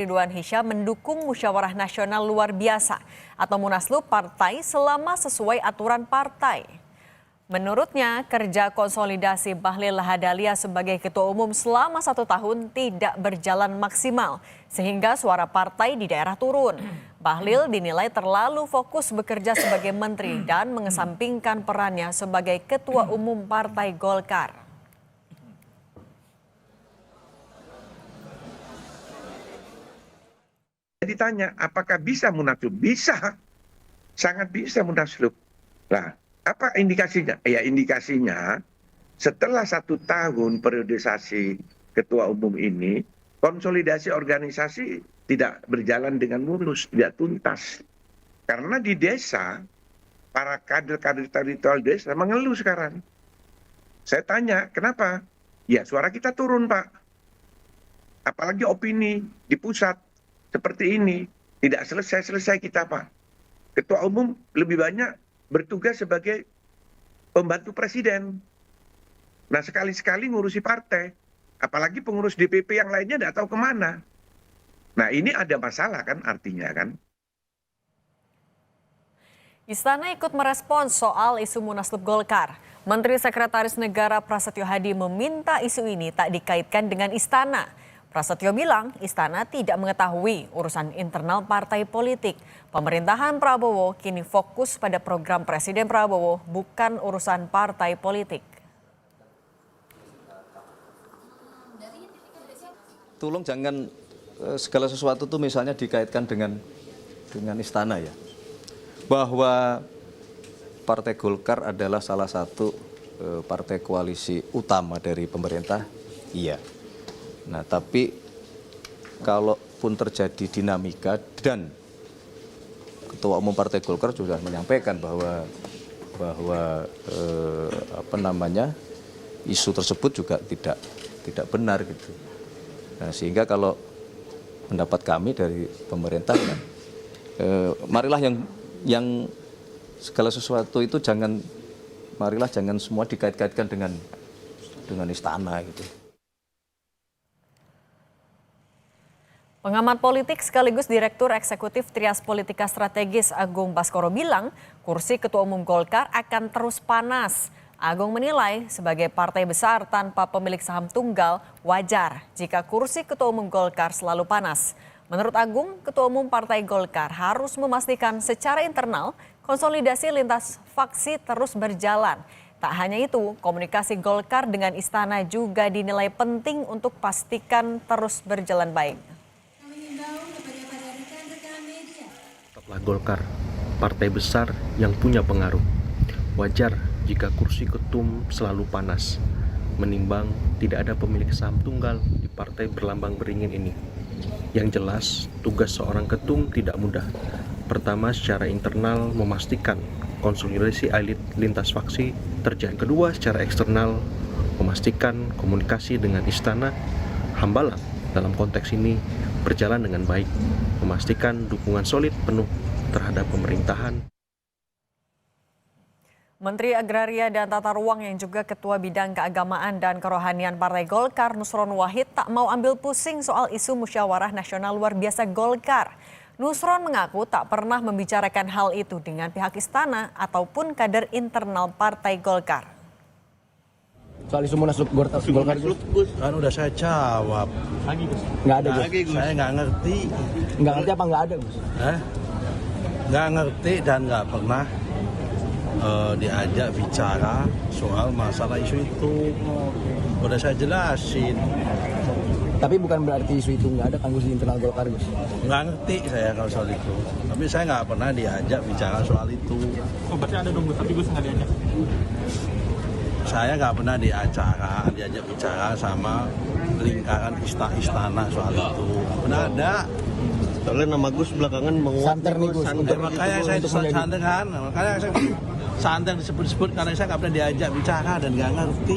Ridwan Hisyam mendukung musyawarah nasional luar biasa atau Munaslup partai selama sesuai aturan partai. Menurutnya, kerja konsolidasi Bahlil Lahadalia sebagai ketua umum selama 1 tahun tidak berjalan maksimal, sehingga suara partai di daerah turun. Bahlil dinilai terlalu fokus bekerja sebagai menteri dan mengesampingkan perannya sebagai ketua umum Partai Golkar. Ditanya, apakah bisa Munaslup? Bisa, sangat bisa Munaslup. Nah, apa indikasinya? Ya indikasinya setelah 1 tahun periodisasi ketua umum ini, konsolidasi organisasi tidak berjalan dengan mulus, tidak tuntas. Karena di desa, para kader-kader teritorial desa mengeluh sekarang. Saya tanya, kenapa? Ya suara kita turun, Pak. Apalagi opini di pusat. Seperti ini, tidak selesai-selesai kita, Pak. Ketua umum lebih banyak bertugas sebagai pembantu presiden. Nah, sekali-sekali ngurusi partai. Apalagi pengurus DPP yang lainnya tidak tahu kemana. Nah, ini ada masalah kan artinya kan. Istana ikut merespons soal isu Munaslup Golkar. Menteri Sekretaris Negara Prasetyo Hadi meminta isu ini tak dikaitkan dengan istana. Prasetyo bilang istana tidak mengetahui urusan internal partai politik. Pemerintahan Prabowo kini fokus pada program Presiden Prabowo, bukan urusan partai politik. Tolong jangan segala sesuatu tuh misalnya dikaitkan dengan istana ya. Bahwa Partai Golkar adalah salah satu partai koalisi utama dari pemerintah, iya. Nah, tapi kalaupun terjadi dinamika dan Ketua Umum Partai Golkar sudah menyampaikan bahwa isu tersebut juga tidak benar gitu. Nah, sehingga kalau pendapat kami dari pemerintah, marilah yang segala sesuatu itu jangan semua dikait-kaitkan dengan istana gitu. Pengamat politik sekaligus Direktur Eksekutif Trias Politika Strategis Agung Baskoro bilang kursi Ketua Umum Golkar akan terus panas. Agung menilai sebagai partai besar tanpa pemilik saham tunggal wajar jika kursi Ketua Umum Golkar selalu panas. Menurut Agung, Ketua Umum Partai Golkar harus memastikan secara internal konsolidasi lintas faksi terus berjalan. Tak hanya itu, komunikasi Golkar dengan istana juga dinilai penting untuk pastikan terus berjalan baik. Tetaplah Golkar, partai besar yang punya pengaruh. Wajar jika kursi ketum selalu panas, menimbang tidak ada pemilik saham tunggal di partai berlambang beringin ini. Yang jelas, tugas seorang ketum tidak mudah. Pertama, secara internal memastikan konsolidasi elit lintas faksi terjadi. Kedua, secara eksternal memastikan komunikasi dengan istana Hambalang dalam konteks ini berjalan dengan baik, memastikan dukungan solid penuh terhadap pemerintahan. Menteri Agraria dan Tata Ruang yang juga Ketua Bidang Keagamaan dan Kerohanian Partai Golkar, Nusron Wahid, tak mau ambil pusing soal isu musyawarah nasional luar biasa Golkar. Nusron mengaku tak pernah membicarakan hal itu dengan pihak istana ataupun kader internal Partai Golkar. Soal isu Munaslup Golkar itu kan udah saya jawab. Nggak ada, Gus. Saya nggak ngerti. Nggak ngerti apa nggak ada, Gus? Nggak ngerti dan nggak pernah diajak bicara soal masalah isu itu. Udah saya jelasin. Tapi bukan berarti isu itu nggak ada kan, Gus, di internal Golkar, Gus? Nggak ngerti saya kalau soal itu. Tapi saya nggak pernah diajak bicara soal itu. Oh, berarti ada dong, tapi Gus nggak diajak? Saya nggak pernah diajak bicara sama lingkaran istana soal itu. Pernah ada. Soalnya nama Gus belakangan menguat. Santer nih, Gus. Makanya saya santer kan. Makanya saya santer disebut-sebut karena saya nggak pernah diajak bicara dan nggak ngerti.